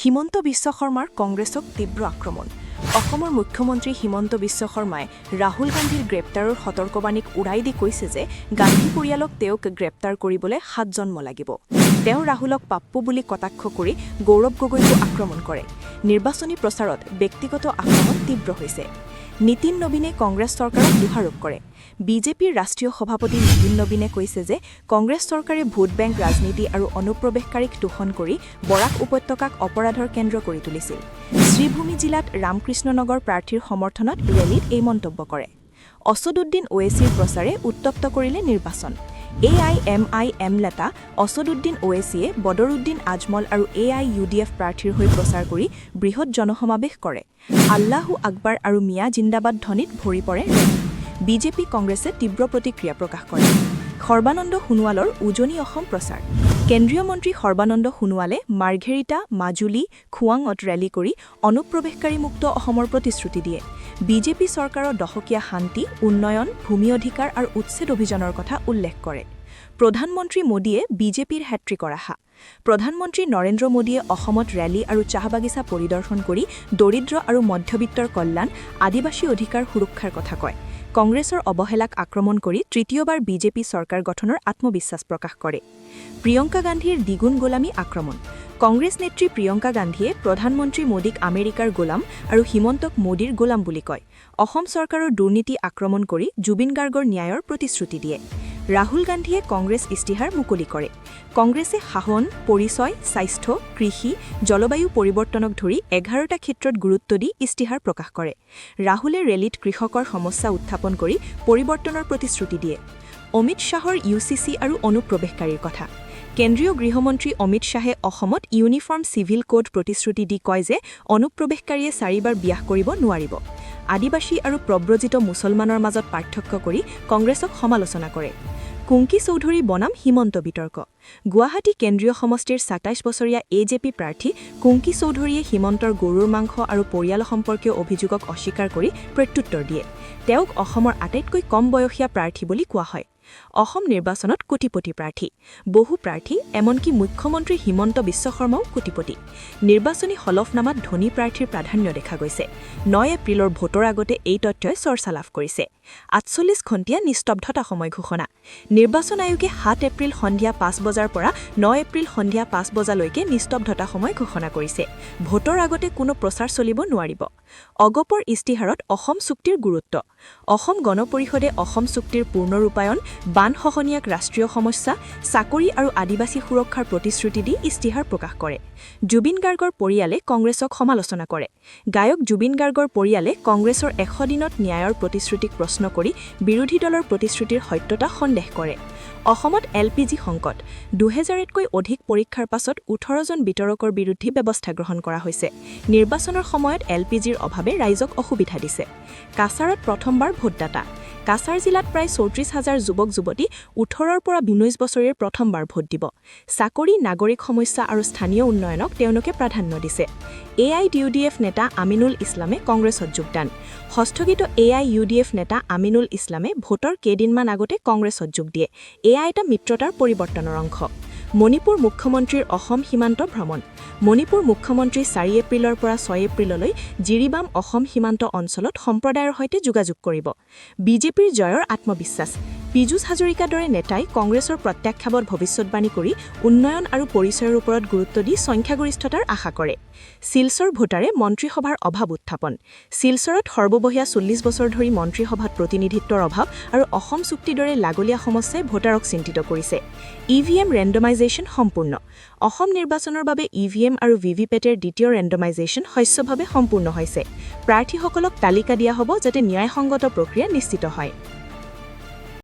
হিমন্ত বিশ্ব শৰ্মাৰ কংগ্ৰেছক তীব্ৰ আক্ৰমণ অসমৰ মুখ্যমন্ত্ৰী হিমন্ত বিশ্ব শৰ্মাই ৰাহুল গান্ধীৰ গ্ৰেপ্তাৰৰ সতৰ্কবাণীক উৰাই দি কৈছে যে গান্ধী পৰিয়ালক তেওঁক গ্ৰেপ্তাৰ কৰিবলৈ 7 জন্ম লাগিব তেওঁ ৰাহুলক পাপ্পু বুলি কটাক্ষ কৰি গৌৰৱ গগৈকো আক্ৰমণ কৰে নিৰ্বাচনী প্ৰচাৰত ব্যক্তিগত আক্ৰমণ তীব্ৰ হৈছে নীতিন নবীনে কংগ্ৰেছ চৰকাৰক দোষাৰোপ কৰে বিজেপিৰ ৰাষ্ট্ৰীয় সভাপতি নীতিন নবীনে কৈছে যে কংগ্ৰেছ চৰকাৰে ভোট বেংক ৰাজনীতি আৰু অনুপ্ৰৱেশকাৰীক দূষণ কৰি বৰাক উপত্যকাক অপৰাধৰ কেন্দ্ৰ কৰি তুলিছিল শ্ৰীভূমি জিলাত ৰামকৃষ্ণনগৰ প্ৰাৰ্থীৰ সমৰ্থনত ৰেলীত এই মন্তব্য কৰে অছদুদ্দিন ওৱেছিৰ প্ৰচাৰে উত্তপ্ত কৰিলে নিৰ্বাচন AIMIM নেতা অছদুদ্দিন ওৱেছিয়ে বদৰুদ্দিন আজমল আৰু AIUDF প্ৰাৰ্থীৰ হৈ প্ৰচাৰ কৰি বৃহৎ জনসমাৱেশ কৰে আল্লাহু আকবাৰ আৰু মিয়া জিন্দাবাদ ধ্বনিত ভৰি পৰে বিজেপি কংগ্ৰেছে তীব্ৰ প্ৰতিক্ৰিয়া প্ৰকাশ কৰে সৰ্বানন্দ সোণোৱালৰ উজনি অসম প্ৰচাৰ কেন্দ্ৰীয় মন্ত্ৰী সৰ্বানন্দ সোণোৱালে মাৰ্ঘেৰিটা মাজুলী খুৱাঙত ৰেলী কৰি অনুপ্ৰৱেশকাৰীমুক্ত অসমৰ প্ৰতিশ্ৰুতি দিয়ে বিজেপি চৰকাৰৰ দশকীয়া শান্তি উন্নয়ন ভূমি অধিকাৰ আৰু উচ্ছেদ অভিযানৰ কথা উল্লেখ কৰে প্ৰধানমন্ত্ৰী মোদীয়ে বিজেপিৰ হেট্ৰিকৰ আশা প্ৰধানমন্ত্ৰী নৰেন্দ্ৰ মোদীয়ে অসমত ৰেলী আৰু চাহ বাগিচা পৰিদৰ্শন কৰি দৰিদ্ৰ আৰু মধ্যবিত্তৰ কল্যাণ আদিবাসী অধিকাৰ সুৰক্ষাৰ কথা কয় কংগ্ৰেছৰ অৱহেলাক আক্ৰমণ কৰি তৃতীয়বাৰ বিজেপি চৰকাৰ গঠনৰ আত্মবিশ্বাস প্ৰকাশ কৰে প্ৰিয়ংকা গান্ধীৰ দ্বিগুণ গোলামী আক্ৰমণ কংগ্ৰেছ নেত্ৰী প্ৰিয়ংকা গান্ধীয়ে প্ৰধানমন্ত্ৰী মোদীক আমেৰিকাৰ গোলাম আৰু হিমন্তক মোদীৰ গোলাম বুলি কয় অসম চৰকাৰৰ দুৰ্নীতি আক্ৰমণ কৰি জুবিন গাৰ্গৰ ন্যায়ৰ প্ৰতিশ্ৰুতি দিয়ে ৰাহুল গান্ধীয়ে কংগ্ৰেছ ইস্তিহাৰ মুকলি কৰে কংগ্ৰেছে শাসন পৰিচয় স্বাস্থ্য কৃষি জলবায়ু পৰিৱৰ্তনক ধৰি 11টা ক্ষেত্ৰত গুৰুত্ব দি ইস্তিহাৰ প্ৰকাশ কৰে ৰাহুলে ৰেলীত কৃষকৰ সমস্যা উত্থাপন কৰি পৰিৱৰ্তনৰ প্ৰতিশ্ৰুতি দিয়ে অমিত শাহৰ UCC আৰু অনুপ্ৰৱেশকাৰীৰ কথা কেন্দ্ৰীয় গৃহমন্ত্ৰী অমিত শাহে অসমত ইউনিফৰ্ম চিভিল কোড প্ৰতিশ্ৰুতি দি কয় যে অনুপ্ৰৱেশকাৰীয়ে 4বাৰ বিয়াহ কৰিব নোৱাৰিব আদিবাসী আৰু প্ৰব্ৰজিত মুছলমানৰ মাজত পাৰ্থক্য কৰি কংগ্ৰেছক সমালোচনা কৰে কুংকি চৌধুৰী বনাম হিমন্ত বিতৰ্ক গুৱাহাটী কেন্দ্ৰীয় সমষ্টিৰ 27 বছৰীয়া AJP প্ৰাৰ্থী কুংকি চৌধুৰীয়ে হিমন্তৰ গৰুৰ মাংস আৰু পৰিয়াল সম্পৰ্কীয় অভিযোগক অস্বীকাৰ কৰি প্ৰত্যুত্তৰ দিয়ে তেওঁক অসমৰ আটাইতকৈ কম বয়সীয়া প্ৰাৰ্থী বুলি কোৱা হয় অসম নিৰ্বাচনত কোটিপতি প্ৰাৰ্থী বহু প্ৰাৰ্থী এমনকি মুখ্যমন্ত্ৰী হিমন্ত বিশ্ব শৰ্মাও কোটিপতি নিৰ্বাচনী হলফনামাত ধনী প্ৰাৰ্থীৰ প্ৰাধান্য দেখা গৈছে 9 এপ্ৰিলৰ ভোটৰ আগতে এই তথ্যই চৰ্চা লাভ কৰিছে 48 ঘণ্টীয়া নিস্তব্ধতা সময় ঘোষণা নিৰ্বাচন আয়োগে 7 এপ্ৰিল সন্ধিয়া 5 বজাৰ পৰা 9 এপ্ৰিল সন্ধিয়া 5 বজালৈকে নিস্তব্ধতা সময় ঘোষণা কৰিছে ভোটৰ আগতে কোনো প্ৰচাৰ চলিব নোৱাৰিব অগপৰ ইস্তিহাৰত অসম চুক্তিৰ গুৰুত্ব অসম গণ পৰিষদে অসম চুক্তিৰ পূৰ্ণ ৰূপায়ণ বান খহনীয়াক ৰাষ্ট্ৰীয় সমস্যা চাকৰি আৰু আদিবাসী সুৰক্ষাৰ প্ৰতিশ্ৰুতি দি ইস্তিহাৰ প্ৰকাশ কৰে জুবিন গাৰ্গৰ পৰিয়ালে কংগ্ৰেছক সমালোচনা কৰে গায়ক জুবিন গাৰ্গৰ পৰিয়ালে কংগ্ৰেছৰ 100 দিনত ন্যায়ৰ প্ৰতিশ্ৰুতিক প্ৰশ্ন কৰি বিৰোধী দলৰ প্ৰতিশ্ৰুতিৰ সত্যতা সন্দেহ কৰে অসমত LPG সংকট 2000তকৈ অধিক পৰীক্ষাৰ পাছত 18 জন বিতৰকৰ বিৰুদ্ধে ব্যৱস্থা গ্ৰহণ কৰা হৈছে নিৰ্বাচনৰ সময়ত LPGৰ অভাৱে ৰাইজক অসুবিধা দিছে কাছাৰত প্ৰথমবাৰ ভোটদাতা কাছাৰ জিলাত প্ৰায় 34000 যুৱক যুৱতী 18ৰ পৰা 19 বছৰীৰ প্ৰথমবাৰ ভোট দিব চাকৰি নাগৰিক সমস্যা আৰু স্থানীয় উন্নয়নক তেওঁলোকে প্ৰাধান্য দিছে AIUDF নেতা আমিনুল ইছলামে কংগ্ৰেছত যোগদান হস্তগিত AIUDF নেতা আমিনুল ইছলামে ভোটৰ কেইদিনমান আগতে কংগ্ৰেছত যোগ দিয়ে এয়া এটা মিত্ৰতাৰ পৰিৱৰ্তনৰ অংশ মণিপুৰ মুখ্যমন্ত্ৰীৰ অসম সীমান্ত ভ্ৰমণ মণিপুৰ মুখ্যমন্ত্ৰী 4 এপ্ৰিলৰ পৰা 6 এপ্ৰিললৈ জিৰিবাম অসম সীমান্ত অঞ্চলত সম্প্ৰদায়ৰ সৈতে যোগাযোগ কৰিব বিজেপিৰ জয়ৰ আত্মবিশ্বাস পীযুষ হাজৰিকাৰ দৰে নেতাই কংগ্ৰেছৰ প্ৰত্যাখ্যাবত ভৱিষ্যতবাণী কৰি উন্নয়ন আৰু পৰিচয়ৰ ওপৰত গুৰুত্ব দি সংখ্যাগৰিষ্ঠতাৰ আশা কৰে শিলচৰ ভোটাৰে মন্ত্ৰীসভাৰ অভাৱ উত্থাপন শিলচৰত সৰ্ববহীয়া 40 বছৰ ধৰি মন্ত্ৰীসভাত প্ৰতিনিধিত্বৰ অভাৱ আৰু অসম চুক্তিৰ দৰে লাগলীয়া সমস্যাই ভোটাৰক চিন্তিত কৰিছে EVM ৰেণ্ডমাইজেশ্যন সম্পূৰ্ণ অসম নিৰ্বাচনৰ বাবে EVM আৰু VVPATৰ দ্বিতীয় ৰেণ্ডমাইজেশ্যন শস্যভাৱে সম্পূৰ্ণ হৈছে প্ৰাৰ্থীসকলক তালিকা দিয়া হ'ব যাতে ন্যায়সংগত প্ৰক্ৰিয়া নিশ্চিত হয়